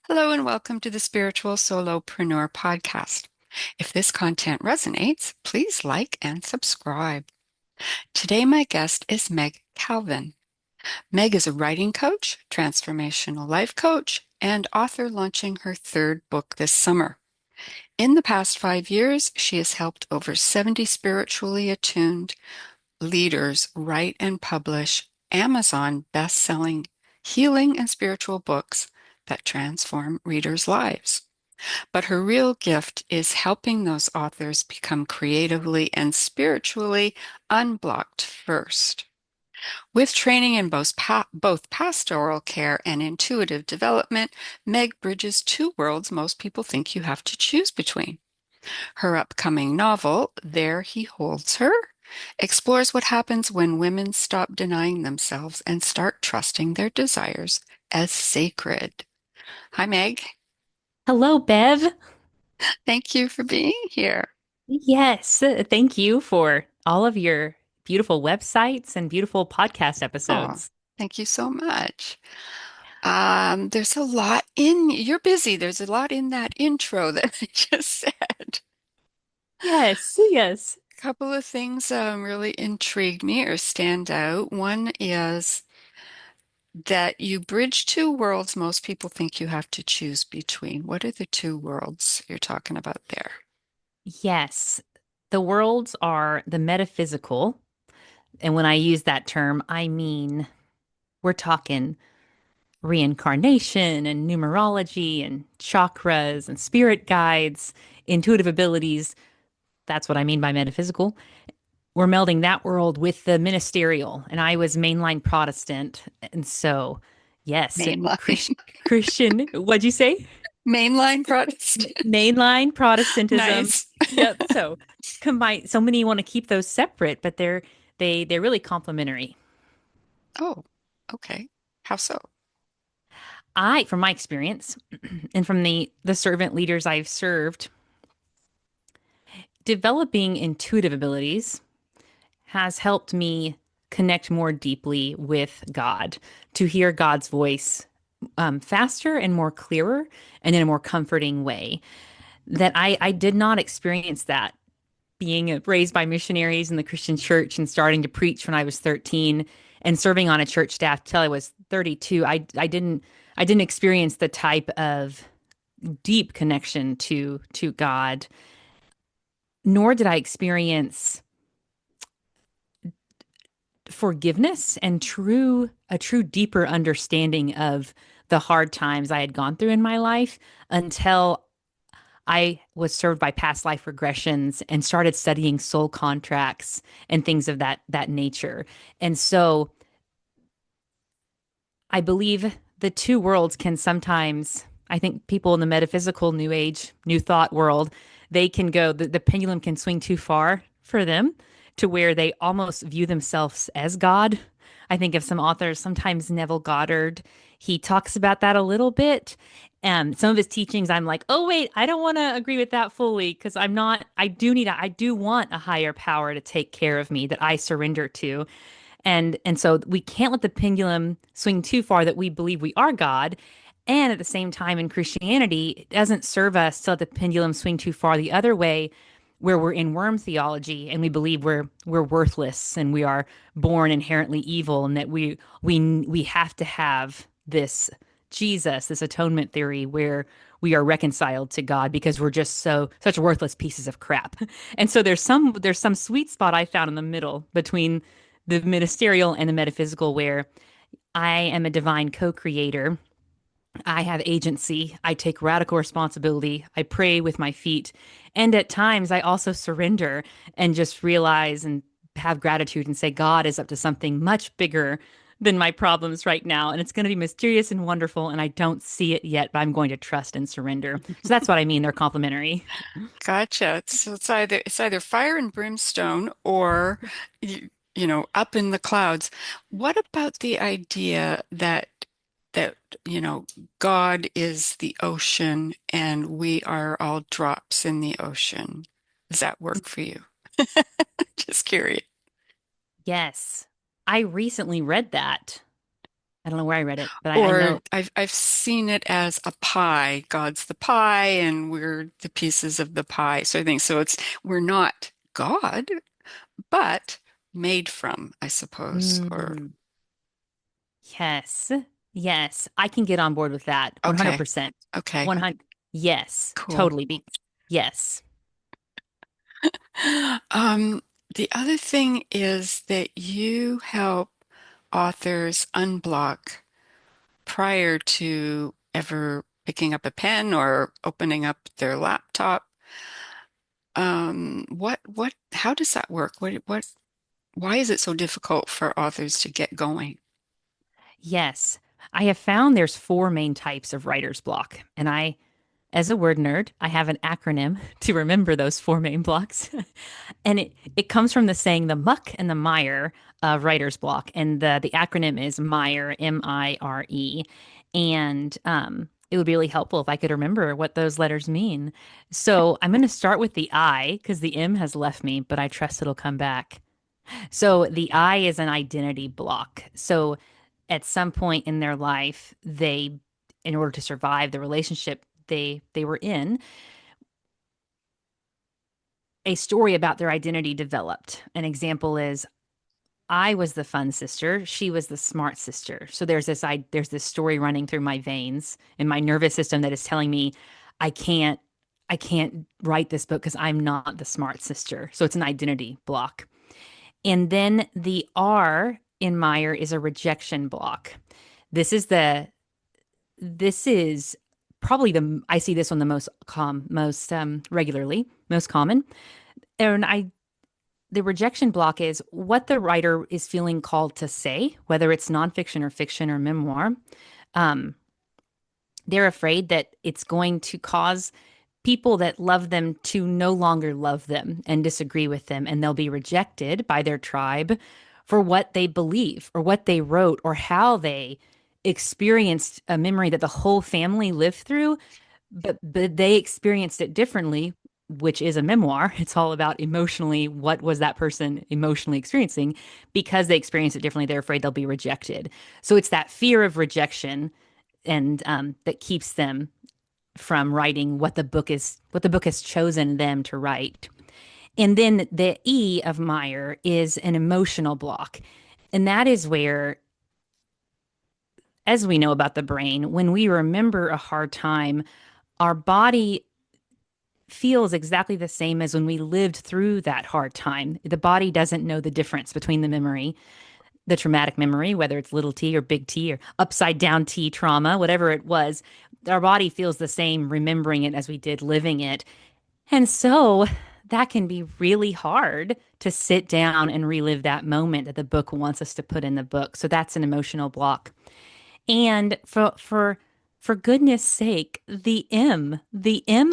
Hello and welcome to the Spiritual Solopreneur Podcast. If this content resonates, please like and subscribe. Today, my guest is Meg Calvin. Meg is a writing coach, transformational life coach, and author launching her third book this summer. In the past 5 years, she has helped over 70 spiritually attuned leaders write and publish Amazon best-selling healing and spiritual books that transform readers' lives. But her real gift is helping those authors become creatively and spiritually unblocked first. With training in both pastoral care and intuitive development, Meg bridges two worlds most people think you have to choose between. Her upcoming novel, There He Holds Her, explores what happens when women stop denying themselves and start trusting their desires as sacred. Hi, Meg. Hello, Bev. Thank you for being here. Yes, thank you for all of your beautiful websites and beautiful podcast Oh, episodes. thank you so much. There's a lot you're busy. There's a lot in that intro that I just said. Yes, yes. A couple of things really intrigued me or stand out. One is that you bridge two worlds most people think you have to choose between. What are the two worlds you're talking about there? Yes. The worlds are the metaphysical. And when I use that term, I mean we're talking reincarnation and numerology and chakras and spirit guides, intuitive abilities. That's what I mean by metaphysical. We're melding that world with the ministerial. And I was mainline Protestant. And so, yes, Mainline. Christian, what'd you say? Mainline Protestant. Mainline Protestantism. Nice. Yep. So combine so many want to keep those separate, but they're really complementary. Oh, okay. How so? From my experience and from the servant leaders I've served, developing intuitive abilities has helped me connect more deeply with God, to hear God's voice faster and more clearer and in a more comforting way. That I did not experience that being raised by missionaries in the Christian church and starting to preach when I was 13 and serving on a church staff till I was 32. I didn't experience the type of deep connection to God, nor did I experience forgiveness and a true deeper understanding of the hard times I had gone through in my life until I was served by past life regressions and started studying soul contracts and things of that nature. And so I believe the two worlds can sometimes, I think people in the metaphysical new age, new thought world, they can go, the pendulum can swing too far for them to where they almost view themselves as God. I think of some authors, sometimes Neville Goddard, he talks about that a little bit. And some of his teachings, I'm like, oh, wait, I don't want to agree with that fully because I do want a higher power to take care of me that I surrender to. And so we can't let the pendulum swing too far that we believe we are God. And at the same time, in Christianity, it doesn't serve us to let the pendulum swing too far the other way, where we're in worm theology and we believe we're worthless and we are born inherently evil, and that we have to have this Jesus, this atonement theory where we are reconciled to God because we're just such worthless pieces of crap. And so there's some sweet spot I found in the middle between the ministerial and the metaphysical, where I am a divine co-creator. I have agency. I take radical responsibility. I pray with my feet. And at times, I also surrender and just realize and have gratitude and say, God is up to something much bigger than my problems right now. And it's going to be mysterious and wonderful. And I don't see it yet, but I'm going to trust and surrender. So that's what I mean. They're complementary. Gotcha. It's either fire and brimstone or up in the clouds. What about the idea that God is the ocean and we are all drops in the ocean? Does that work for you? Just curious. Yes. I recently read that. I don't know where I read it, but I Or know. I've seen it as a pie. God's the pie, and we're the pieces of the pie. So I think so. It's we're not God, but made from, I suppose. Or Mm, yes. Yes. I can get on board with that. okay, 100%. okay, 100. Yes. cool. Totally. Yes. Um, the other thing is that you help authors unblock prior to ever picking up a pen or opening up their laptop. How does that work? Why is it so difficult for authors to get going? Yes. I have found there's four main types of writer's block. And as a word nerd, I have an acronym to remember those four main blocks. And it comes from the saying the muck and the mire of writer's block. And the acronym is MIRE, MIRE. And it would be really helpful if I could remember what those letters mean. So I'm going to start with the I because the M has left me, but I trust it'll come back. So the I is an identity block. So at some point in their life, in order to survive the relationship they were in, a story about their identity developed. An example is I was the fun sister, she was the smart sister. So there's this story running through my veins and my nervous system that is telling me I can't I can't write this book because I'm not the smart sister. So it's an identity block. And then the R in Meyer is a rejection block. This is the this is probably the I see this one the most regularly, most common. And I the rejection block is what the writer is feeling called to say, whether it's nonfiction or fiction or memoir. Um, they're afraid that it's going to cause people that love them to no longer love them and disagree with them, and they'll be rejected by their tribe for what they believe or what they wrote or how they experienced a memory that the whole family lived through, but they experienced it differently, which is a memoir. It's all about emotionally what was that person emotionally experiencing. Because they experienced it differently, they're afraid they'll be rejected. So it's that fear of rejection and that keeps them from writing what the book has chosen them to write. And then the E of Meyer is an emotional block. And that is where, as we know about the brain, when we remember a hard time, our body feels exactly the same as when we lived through that hard time. The body doesn't know the difference between the memory, the traumatic memory, whether it's little t or big T or upside down T trauma, whatever it was. Our body feels the same remembering it as we did living it. And so that can be really hard to sit down and relive that moment that the book wants us to put in the book. So that's an emotional block. And for goodness sake, the M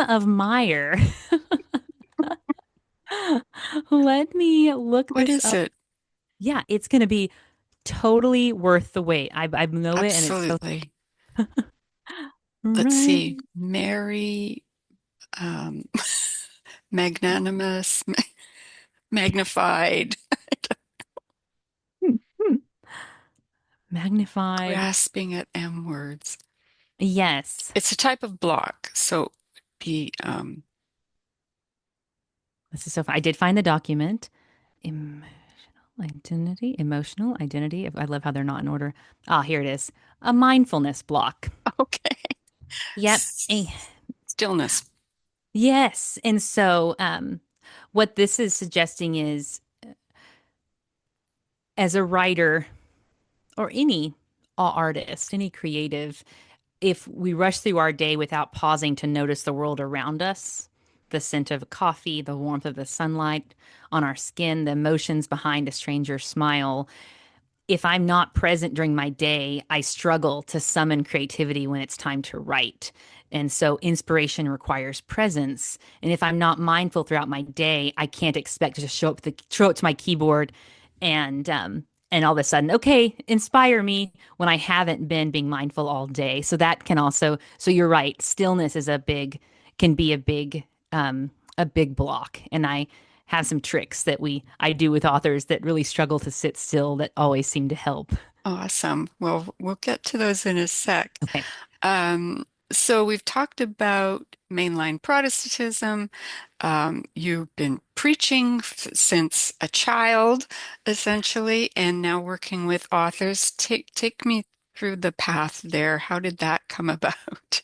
of Meyer. Let me look What this is up. it? Yeah, it's going to be totally worth the wait. I know it, and it's so Absolutely. Let's right. see. Mary, um, magnanimous, magnified, Magnified. grasping at M words. Yes. It's a type of block. So the This is so fun. I did find the document. Emotional identity. I love how they're not in order. Ah, here it is. A mindfulness block. okay. Yep. Stillness. Yes. And so, what this is suggesting is, as a writer or any artist, any creative, if we rush through our day without pausing to notice the world around us, the scent of coffee, the warmth of the sunlight on our skin, the emotions behind a stranger's smile, if I'm not present during my day, I struggle to summon creativity when it's time to write. And so inspiration requires presence. And if I'm not mindful throughout my day, I can't expect to just show up to my keyboard and all of a sudden, okay, inspire me when I haven't been being mindful all day. So that can also, so you're right, stillness is can be a big block. And I have some tricks that I do with authors that really struggle to sit still that always seem to help. Awesome. Well, we'll get to those in a sec. Okay. So we've talked about mainline Protestantism. You've been preaching since a child, essentially, and now working with authors. Take me through the path there. How did that come about?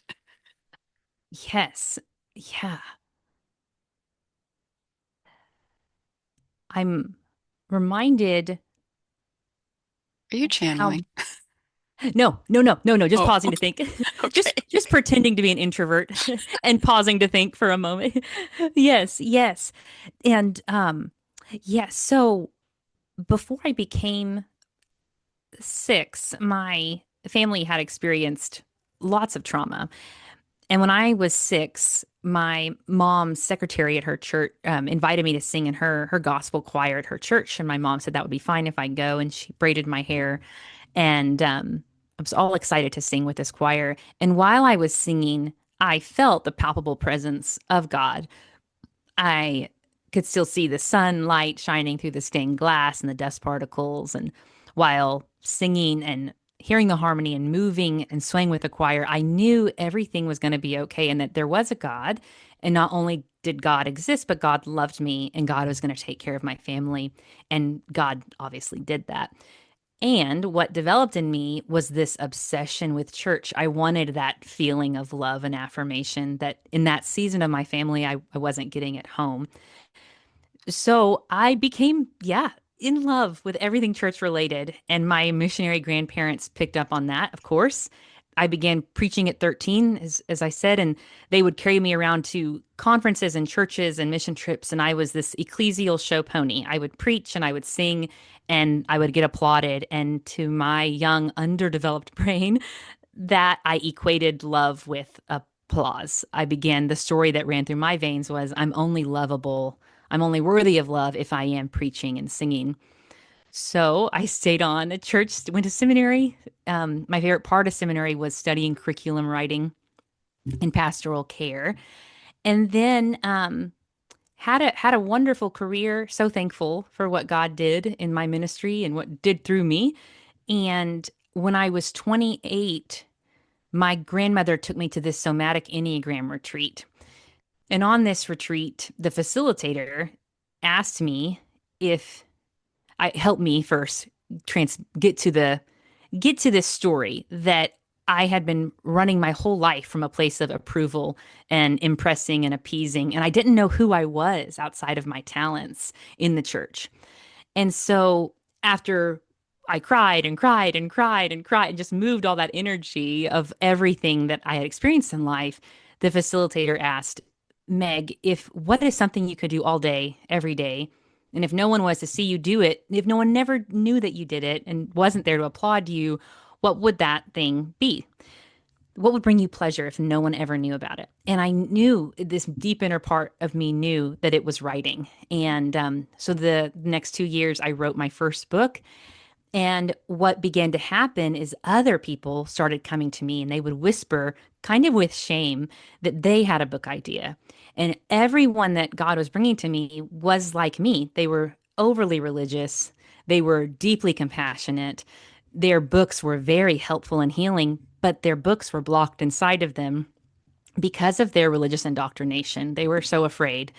Yes. Yeah. I'm reminded Are you of how channeling? no, just Oh, pausing to think. okay. Just pretending to be an introvert and pausing to think for a moment. Yes, yes. And yes, so before I became 6, my family had experienced lots of trauma. And when I was 6, my mom's secretary at her church invited me to sing in her gospel choir at her church. And my mom said that would be fine if I go. And she braided my hair. And I was all excited to sing with this choir. And while I was singing, I felt the palpable presence of God. I could still see the sunlight shining through the stained glass and the dust particles. And while singing and hearing the harmony and moving and swaying with the choir, I knew everything was going to be okay and that there was a God. And not only did God exist, but God loved me and God was going to take care of my family. And God obviously did that. And what developed in me was this obsession with church. I wanted that feeling of love and affirmation that in that season of my family, I wasn't getting at home. So I became, yeah, in love with everything church related. And my missionary grandparents picked up on that, of course. I began preaching at 13, as I said, and they would carry me around to conferences and churches and mission trips. And I was this ecclesial show pony. I would preach and I would sing and I would get applauded. And to my young, underdeveloped brain, that I equated love with applause. I began the story that ran through my veins was I'm only lovable. I'm only worthy of love if I am preaching and singing. So I stayed on at church, went to seminary. My favorite part of seminary was studying curriculum writing and pastoral care, and then had a wonderful career. So thankful for what God did in my ministry and what did through me. And when I was 28, my grandmother took me to this somatic Enneagram retreat. And on this retreat, the facilitator asked me if I helped me first get to this story that I had been running my whole life from a place of approval and impressing and appeasing. And I didn't know who I was outside of my talents in the church. And so after I cried and cried and cried and cried and just moved all that energy of everything that I had experienced in life, the facilitator asked, Meg, if what is something you could do all day, every day, and if no one was to see you do it, if no one never knew that you did it and wasn't there to applaud you, what would that thing be? What would bring you pleasure if no one ever knew about it? And I knew this deep inner part of me knew that it was writing. And so the next 2 years, I wrote my first book. And what began to happen is other people started coming to me and they would whisper, kind of with shame, that they had a book idea. And everyone that God was bringing to me was like me. They were overly religious, they were deeply compassionate. Their books were very helpful and healing, but their books were blocked inside of them because of their religious indoctrination. They were so afraid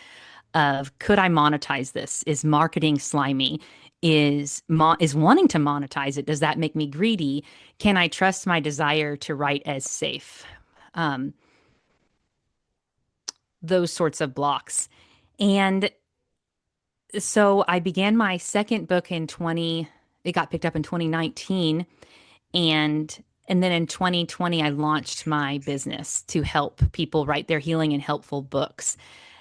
of could I monetize this? Is marketing slimy? Is wanting to monetize it? Does that make me greedy? Can I trust my desire to write as safe? Um, those sorts of blocks. And so I began my second book in 20, it got picked up in 2019 and then in 2020 I launched my business to help people write their healing and helpful books.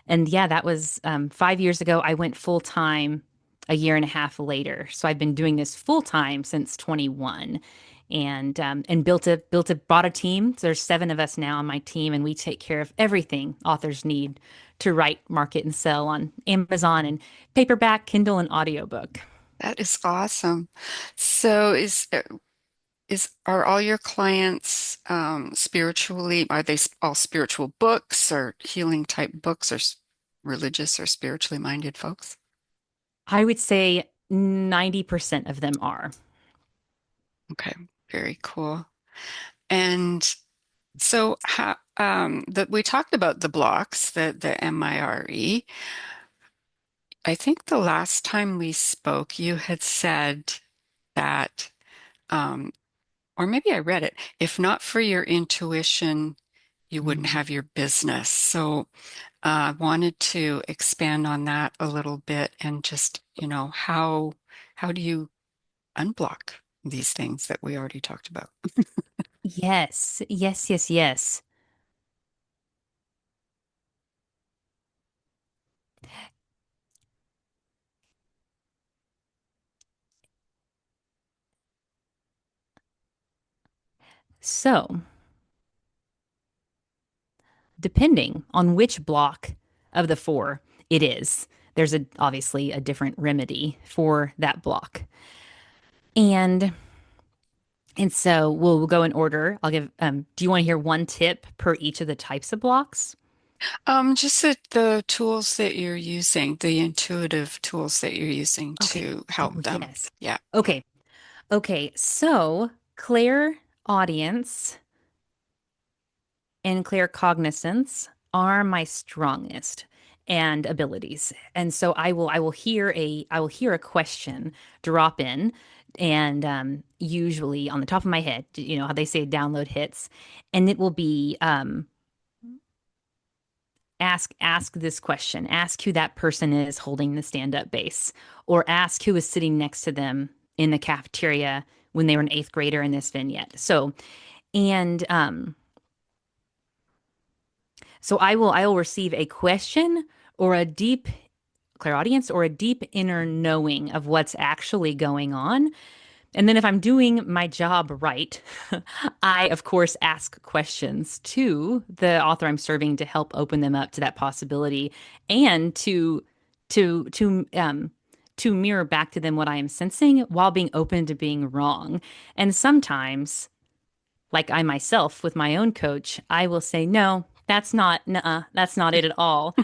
And yeah, that was 5 years ago. I went full time a year and a half later. So I've been doing this full time since 21, and brought a team. There's 7 of us now on my team, and we take care of everything authors need to write, market, and sell on Amazon and paperback, Kindle, and audiobook. That is awesome. So is are all your clients spiritually, are they all spiritual books or healing type books or religious or spiritually minded folks? I would say 90% of them are. Okay, very cool. And so how that we talked about the blocks, the MIRE. I think the last time we spoke, you had said that um, or maybe I read it, if not for your intuition, you wouldn't Mm. have your business. So I wanted to expand on that a little bit and just, how do you unblock these things that we already talked about? Yes, yes, yes, yes. So, depending on which block of the four it is, there's obviously a different remedy for that block. And so we'll go in order. I'll give do you want to hear one tip per each of the types of blocks? Just the tools that you're using, the intuitive tools that you're using Okay. to Oh, help them. yes. Yeah. Okay. Okay. So, clair audience and claircognizance are my strongest and abilities. And so I will hear a question drop in, and usually on the top of my head, you know how they say download hits, and it will be ask this question, ask who that person is holding the stand-up bass, or ask who is sitting next to them in the cafeteria when they were an eighth grader in this vignette. And so I will receive a question or a deep clairaudience or a deep inner knowing of what's actually going on. And then if I'm doing my job right, I of course ask questions to the author I'm serving to help open them up to that possibility and to to um to mirror back to them what I am sensing while being open to being wrong. And sometimes like I myself with my own coach, I will say, no, that's not it at all.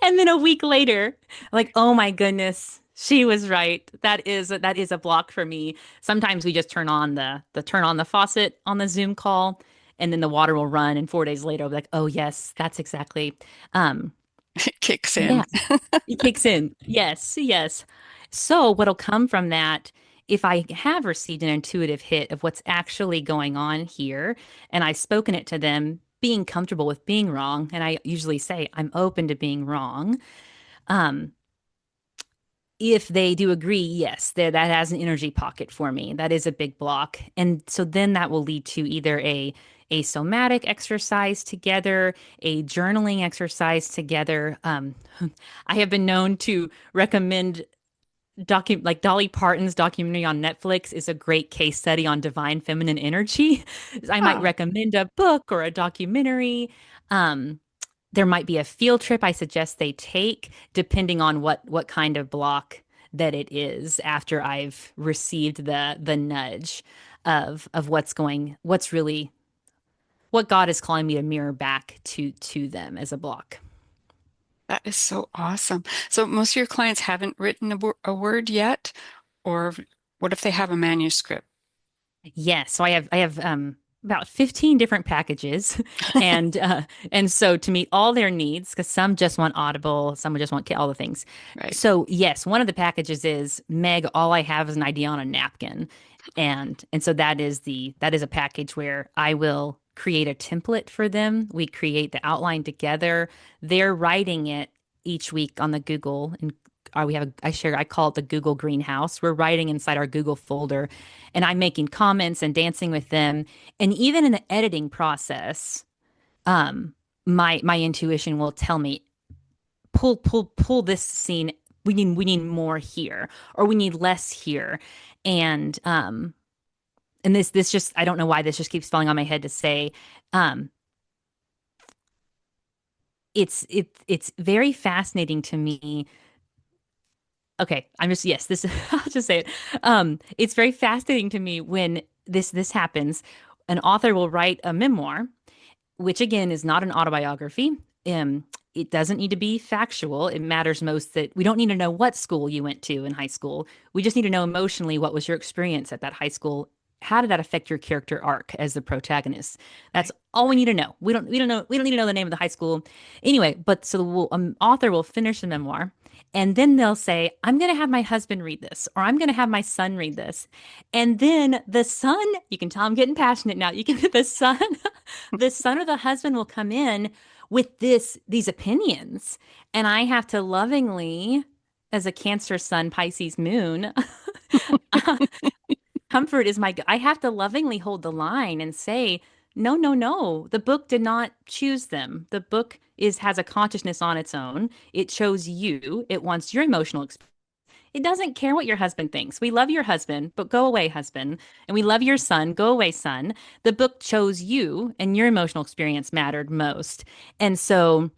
And then a week later, like, oh my goodness, she was right. That is a block for me. Sometimes we just turn on the faucet on the Zoom call, and then the water will run. And 4 days later, I'll be like, oh yes, that's exactly. Um, It kicks yeah, in. it kicks in. Yes, yes. So, what'll come from that, if I have received an intuitive hit of what's actually going on here, and I've spoken it to them, being comfortable with being wrong, and I usually say, I'm open to being wrong. Um, if they do agree, yes, that has an energy pocket for me. That is a big block. And so then that will lead to either a somatic exercise together, a journaling exercise together. I have been known to recommend like Dolly Parton's documentary on Netflix is a great case study on divine feminine energy. I might Ah, recommend a book or a documentary. Um, there might be a field trip I suggest they take, depending on what kind of block that it is after I've received the nudge of what's really what God is calling me to mirror back to them as a block. that is so awesome. So most of your clients haven't written a word yet, or what if they have a manuscript? Yes, so I have about 15 different packages, and so to meet all their needs, because some just want Audible, some just want all the things. Right. So yes, one of the packages is Meg. All I have is an idea on a napkin, and so that is a package where I will create a template for them. We create the outline together. They're writing it each week on the Google and. We have I call it the Google greenhouse. We're writing inside our Google folder, and I'm making comments and dancing with them. And even in the editing process, um, my intuition will tell me pull this scene. We need more here, or we need less here, and this just I don't know why this just keeps falling on my head to say, um, it's very fascinating to me. Okay, I'm just yes, this I'll just say it. It's very fascinating to me when this happens. An author will write a memoir which again is not an autobiography. um, it doesn't need to be factual. It matters most that we don't need to know what school you went to in high school. We just need to know emotionally what was your experience at that high school. How did that affect your character arc as the protagonist? That's Right. all we need to know. We don't need to know the name of the high school anyway. But so author will finish the memoir, and then they'll say, "I'm going to have my husband read this, or I'm going to have my son read this," and then the son, you can tell I'm getting passionate now. You can the son, the son or the husband will come in with these opinions, and I have to lovingly, as a Cancer Sun Pisces Moon, comfort is my. I have to lovingly hold the line and say, no, no, no. The book did not choose them. The book is has a consciousness on its own. It chose you. It wants your emotional experience. It doesn't care what your husband thinks. We love your husband, but go away, husband. And we love your son. Go away, son. The book chose you, and your emotional experience mattered most. And so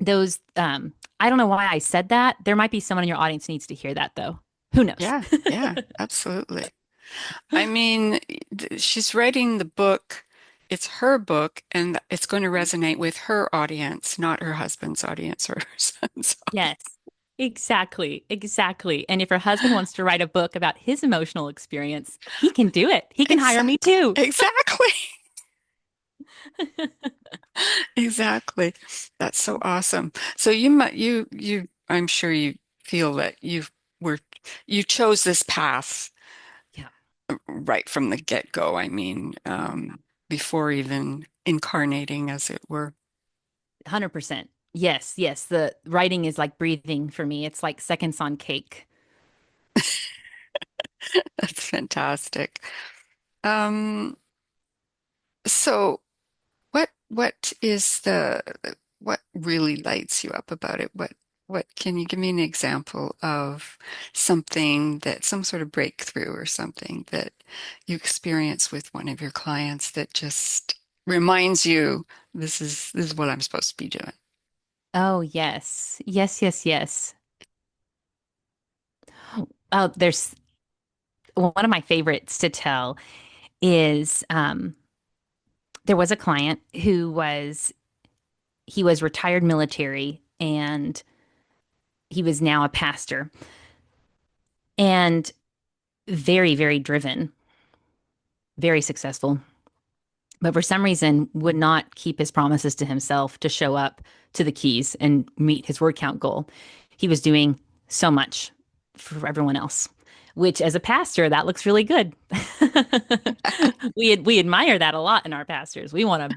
those I don't know why I said that. There might be someone in your audience who needs to hear that though. Who knows? Yeah, yeah, absolutely. I mean, she's writing the book. It's her book, and it's going to resonate with her audience, not her husband's audience or her son's audience. Yes. Exactly. Exactly. And if her husband wants to write a book about his emotional experience, he can do it. He can hire me Exactly. too. Exactly. Exactly. That's so awesome. So I'm sure you feel that were, you chose this path Yeah. right from the get-go. I mean, before even incarnating, as it were. 100%. Yes, yes. The writing is like breathing for me. It's like seconds on cake. That's fantastic. Um, so what is what really lights you up about it? What can you give me an example of some sort of breakthrough or something that you experience with one of your clients that just reminds you this is what I'm supposed to be doing? Oh, yes. Yes, yes, yes. Oh, there's one of my favorites to tell is there was a client he was retired military and he was now a pastor and very, very driven, very successful, but for some reason would not keep his promises to himself to show up to the keys and meet his word count goal. He was doing so much for everyone else, which as a pastor, that looks really good. We admire that a lot in our pastors. We want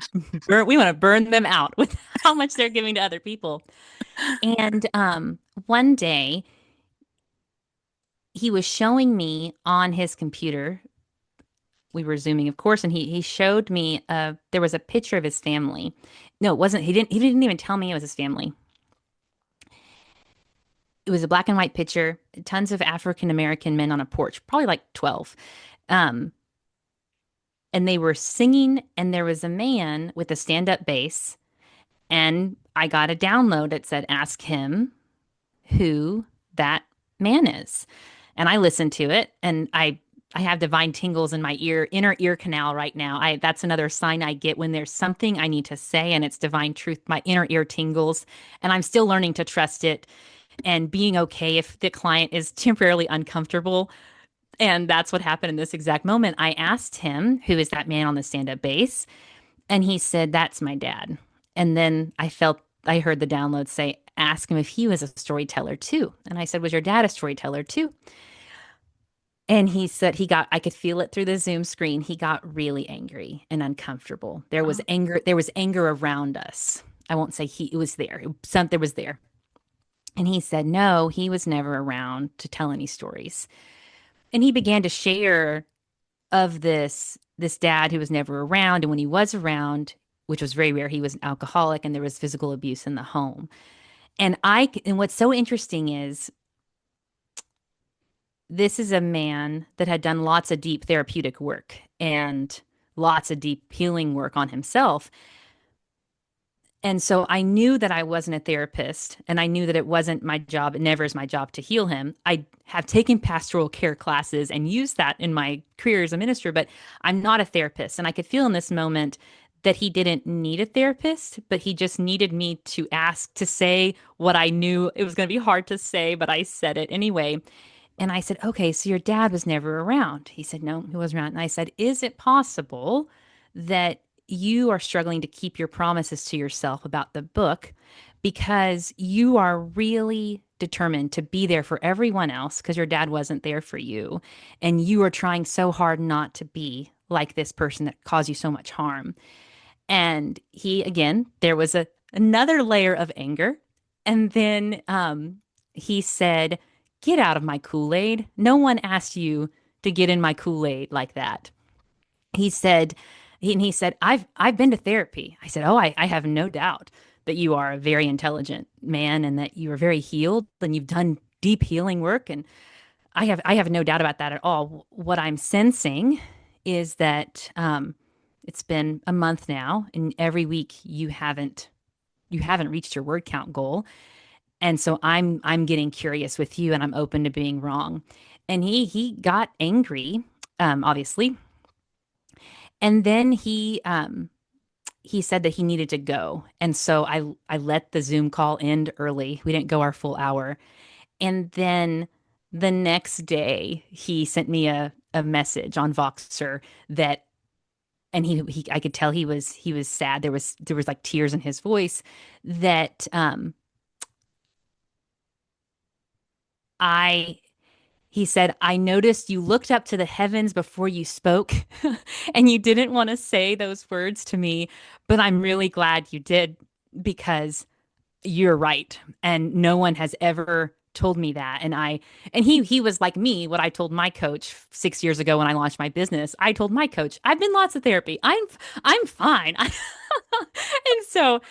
to burn them out with how much they're giving to other people. And one day he was showing me on his computer. We were zooming, of course, and he showed me there was a picture of his family. No, it wasn't. He didn't even tell me it was his family. It was a black and white picture, tons of African American men on a porch, probably like 12. Um, and they were singing, and there was a man with a stand-up bass, and I got a download that said, "Ask him who that man is." And I listened to it, and I have divine tingles in my inner ear canal right now. I That's another sign I get when there's something I need to say and it's divine truth. My inner ear tingles, and I'm still learning to trust it and being okay if the client is temporarily uncomfortable. And that's what happened in this exact moment. I asked him, "Who is that man on the stand-up bass?" And he said, "That's my dad." And then I heard the download say, "Ask him if he was a storyteller too." And I said, "Was your dad a storyteller too?" And he said I could feel it through the Zoom screen. He got really angry and uncomfortable. Oh, There was anger around us. I won't say it was there. Something was there. And he said, no, he was never around to tell any stories. And he began to share of this dad who was never around. And when he was around, which was very rare, he was an alcoholic and there was physical abuse in the home. And what's so interesting is this is a man that had done lots of deep therapeutic work and lots of deep healing work on himself. And so I knew that I wasn't a therapist, and I knew that it wasn't my job. It never is my job to heal him. I have taken pastoral care classes and used that in my career as a minister, but I'm not a therapist. And I could feel in this moment that he didn't need a therapist, but he just needed me to ask to say what I knew it was going to be hard to say, but I said it anyway. And I said, okay, so your dad was never around. He said, no, he wasn't around. And I said, is it possible that you are struggling to keep your promises to yourself about the book because you are really determined to be there for everyone else because your dad wasn't there for you? And you are trying so hard not to be like this person that caused you so much harm. And he, again, there was another layer of anger. And then he said, get out of my Kool-Aid. No one asked you to get in my Kool-Aid like that. He said, he said, I've been to therapy. I said, oh, I have no doubt that you are a very intelligent man and that you are very healed and you've done deep healing work. And I have no doubt about that at all. What I'm sensing is that it's been a month now, and every week you haven't reached your word count goal, and so I'm getting curious with you, and I'm open to being wrong. And he got angry, obviously, and then he said that he needed to go, and so I let the Zoom call end early. We didn't go our full hour, and then the next day, he sent me a message on Voxer that, and he I could tell he was sad. There was like tears in his voice that I he said, I noticed you looked up to the heavens before you spoke, and you didn't want to say those words to me, but I'm really glad you did because you're right. And no one has ever told me that. And he was like me, what I told my coach 6 years ago when I launched my business. I told my coach, I've been lots of therapy. I'm fine. And so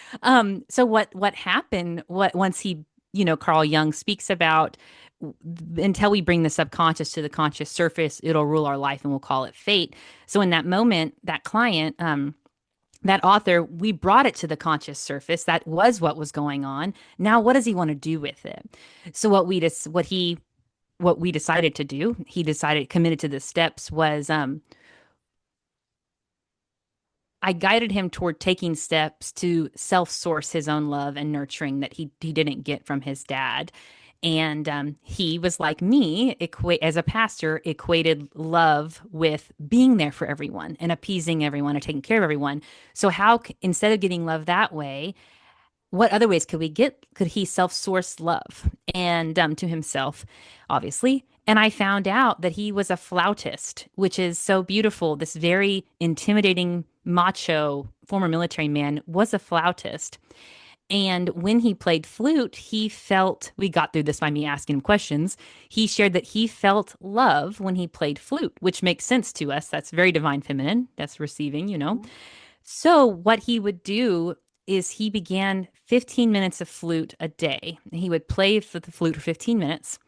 what happened, what once he, Carl Jung speaks about, until we bring the subconscious to the conscious surface, it'll rule our life and we'll call it fate. So in that moment, that client, that author, we brought it to the conscious surface. That was what was going on. Now, what does he want to do with it? So what we decided to do, he decided, committed to the steps, was I guided him toward taking steps to self-source his own love and nurturing that he didn't get from his dad. And he was like me, as a pastor, equated love with being there for everyone and appeasing everyone or taking care of everyone. So instead of getting love that way, what other ways could he self-source love and to himself, obviously. And I found out that he was a flautist, which is so beautiful. This very intimidating macho former military man was a flautist. And when he played flute, we got through this by me asking him questions. He shared that he felt love when he played flute, which makes sense to us. That's very divine feminine. That's receiving. So what he would do is he began 15 minutes of flute a day. He would play the flute for 15 minutes,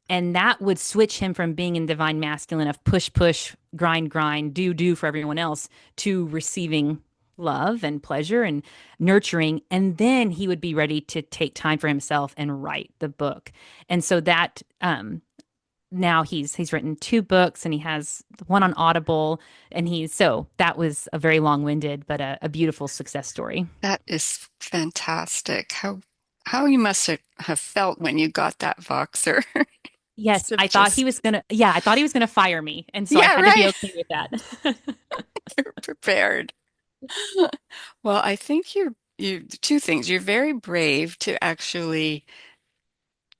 and that would switch him from being in divine masculine of push, push, grind, grind, do, do for everyone else to receiving love and pleasure and nurturing. And then he would be ready to take time for himself and write the book. And so that now he's written 2 books and he has one on Audible. And so that was a very long-winded, but a beautiful success story. That is fantastic. How you must have felt when you got that Voxer. Must Yes, have just, I thought he was gonna fire me. And so I yeah, had to be right. okay with that. You're prepared. Well, I think you two things. You're very brave to actually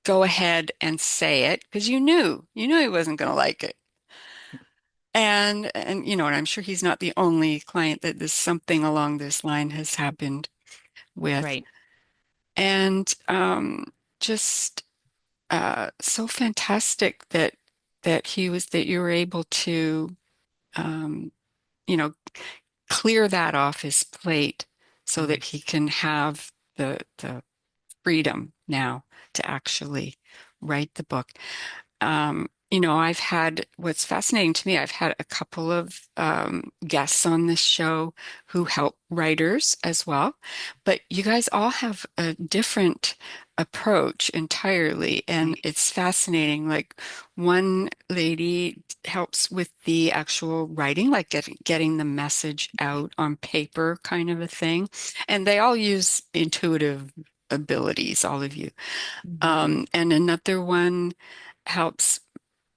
go ahead and say it because you knew he wasn't going to like it. And I'm sure he's not the only client that this something along this line has happened with. Right. And just so fantastic that you were able to um, you know clear that off his plate so Mhm. that he can have the freedom now to actually write the book. I've had what's fascinating to me, I've had a couple of guests on this show who help writers as well, but you guys all have a different approach entirely, and it's fascinating. Like one lady helps with the actual writing, like getting the message out on paper, kind of a thing. And they all use intuitive abilities, all of you. Mhm. And another one helps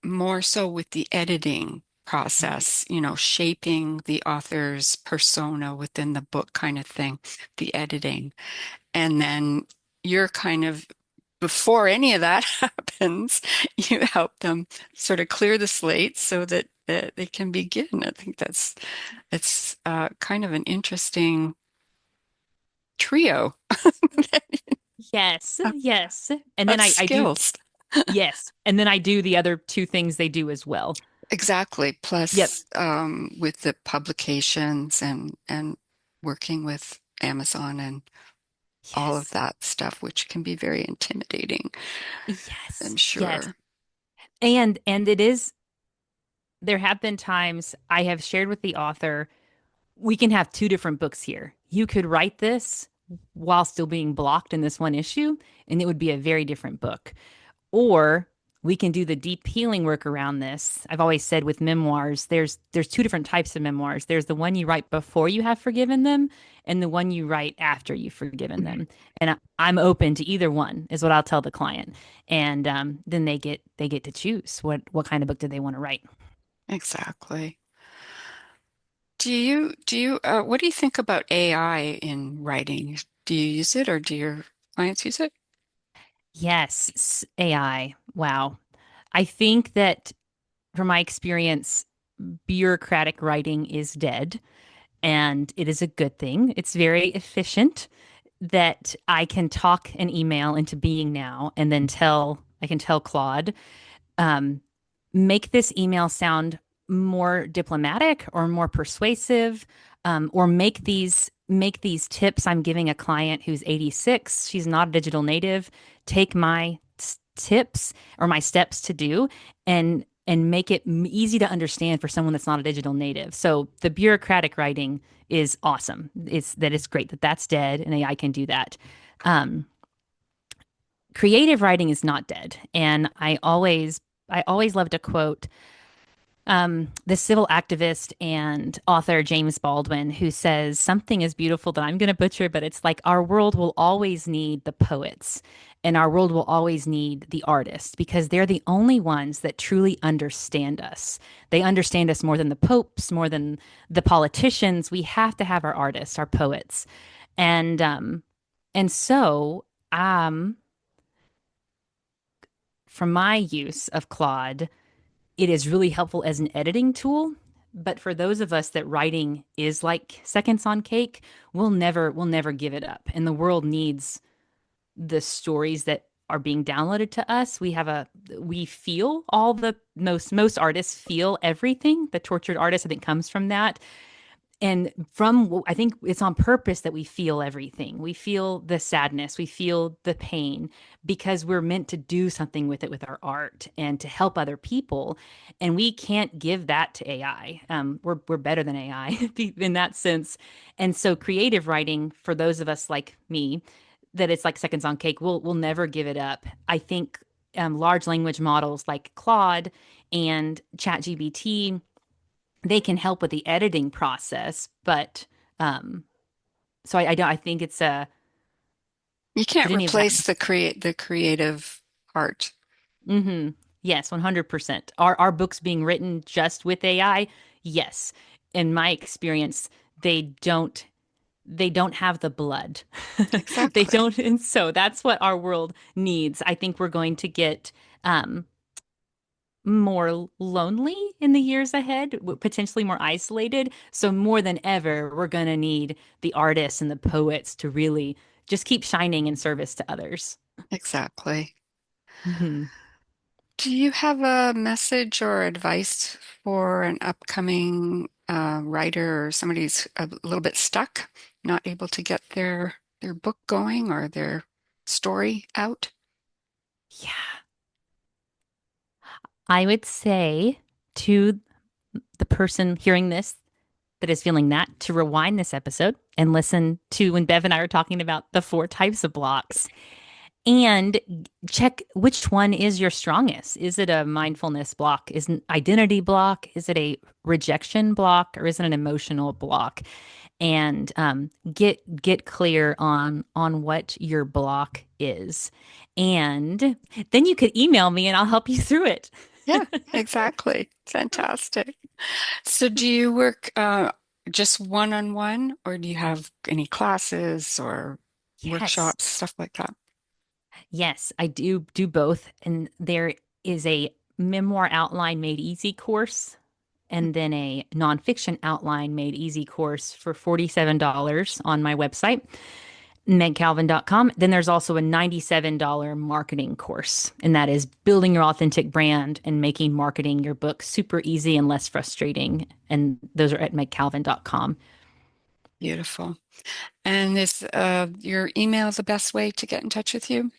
more so with the editing process, shaping the author's persona within the book kind of thing, the editing. And then you're kind of, before any of that happens, you help them sort of clear the slate so that they can begin. I think it's kind of an interesting trio Yes, of, yes. And then of I do, skills. yes. And then I do the other two things they do as well. Exactly. Yep. Plus, with the publications and working with Amazon and all of Yes. that stuff, which can be very intimidating, Yes. I'm Yes. sure. And it is, there have been times I have shared with the author, we can have two different books here. You could write this while still being blocked in this one issue, and it would be a very different book. Or we can do the deep healing work around this. I've always said with memoirs, there's two different types of memoirs. There's the one you write before you have forgiven them, and the one you write after you've forgiven them. And I'm open to either one, is what I'll tell the client. And then they get to choose what kind of book do they want to write. Exactly. What do you think about AI in writing? Do you use it or do your clients use it? Yes, AI. Wow. I think that from my experience, bureaucratic writing is dead, and it is a good thing. It's very efficient that I can talk an email into being now and then I can tell Claude, um, make this email sound more diplomatic or more persuasive, or make these tips I'm giving a client who's 86. She's not a digital native. Take my tips or my steps to do and make it easy to understand for someone that's not a digital native. So the bureaucratic writing is awesome. It's great that that's dead and AI can do that. Um, Creative writing is not dead, and I always love to quote the civil activist and author James Baldwin, who says something is beautiful that I'm going to butcher, but it's like our world will always need the poets and our world will always need the artists because they're the only ones that truly understand us. They understand us more than the popes, more than the politicians. We have to have our artists, our poets. And so from my use of Claude, it is really helpful as an editing tool. But for those of us that writing is like seconds on cake, we'll never give it up. And the world needs the stories that are being downloaded to us. We feel all the most artists feel everything. The tortured artist, I think, comes from that. And from, I think it's on purpose that we feel everything. We feel the sadness, we feel the pain because we're meant to do something with it with our art and to help other people. And we can't give that to AI. We're better than AI in that sense. And so creative writing for those of us like me, that it's like seconds on cake, we'll never give it up. I think large language models like Claude and ChatGPT, they can help with the editing process, but um, so I don't. I think it's a. You Did can't any of that? replace the creative part. Mm-hmm. Yes, 100%. Are books being written just with AI? Yes. In my experience, they don't. They don't have the blood. They Exactly. don't, and so that's what our world needs. I think we're going to get um, more lonely in the years ahead, potentially more isolated. So more than ever, we're going to need the artists and the poets to really just keep shining in service to others. Exactly. Hmm. Do you have a message or advice for an upcoming writer or somebody who's a little bit stuck, not able to get their book going or their story out? Yeah, I would say to the person hearing this that is feeling that to rewind this episode and listen to when Bev and I were talking about the four types of blocks And check which one is your strongest. Is it a mindfulness block? Is an identity block? Is it a rejection block, or is it an emotional block? And get clear on what your block is. And then you could email me and I'll help you through it. Yeah, exactly. Fantastic. So do you work just one-on-one, or do you have any classes or Yes. workshops, stuff like that? Yes, I do both. And there is a memoir outline made easy course and then a nonfiction outline made easy course for $47 on my website, megcalvin.com. Then there's also a $97 marketing course, and that is building your authentic brand and making marketing your book super easy and less frustrating. And those are at megcalvin.com. Beautiful. And is your email the best way to get in touch with you?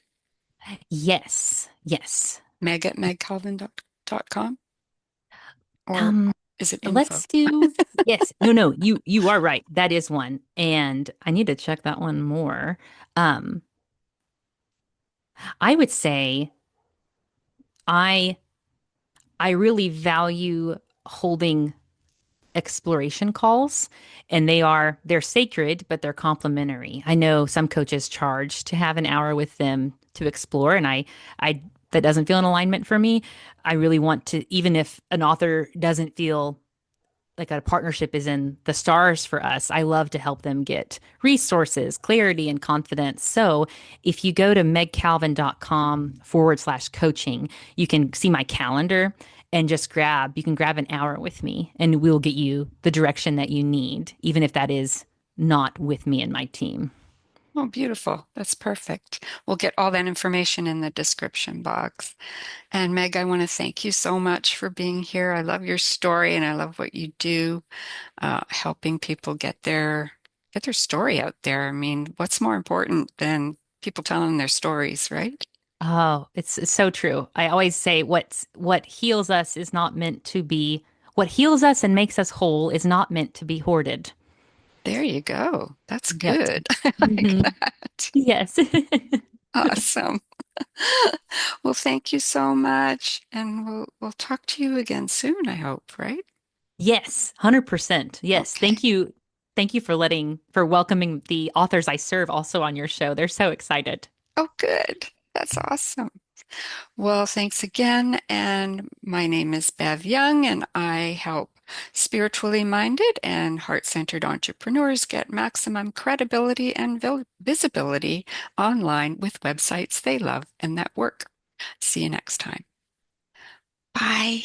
Yes, yes. Meg at megcalvin.com, or Um, is it info? let's do yes. No, no, you are right. That is one. And I need to check that one more. Um, I would say I I really value holding exploration calls, and they're sacred, but they're complimentary. I know some coaches charge to have an hour with them to explore, and I that doesn't feel in alignment for me. I really want to, even if an author doesn't feel like a partnership is in the stars for us, I love to help them get resources, clarity, and confidence. So if you go to megcalvin.com/coaching, you can see my calendar and just you can grab an hour with me and we'll get you the direction that you need, even if that is not with me and my team. Oh, beautiful. That's perfect. We'll get all that information in the description box. And Meg, I want to thank you so much for being here. I love your story and I love what you do, helping people get their story out there. I mean, what's more important than people telling their stories, right? Oh, it's so true. I always say what heals us is not meant to be what heals us and makes us whole is not meant to be hoarded. There you go. That's Yep. good. I like Hmm. that. Yes. Awesome. Well, thank you so much, and we'll talk to you again soon, I hope, right? Yes, 100%. Yes. Okay. Thank you. Thank you for welcoming the authors I serve also on your show. They're so excited. Oh, good. That's awesome. Well, thanks again. And my name is Bev Young, and I help spiritually minded and heart-centered entrepreneurs get maximum credibility and visibility online with websites they love and that work. See you next time. Bye.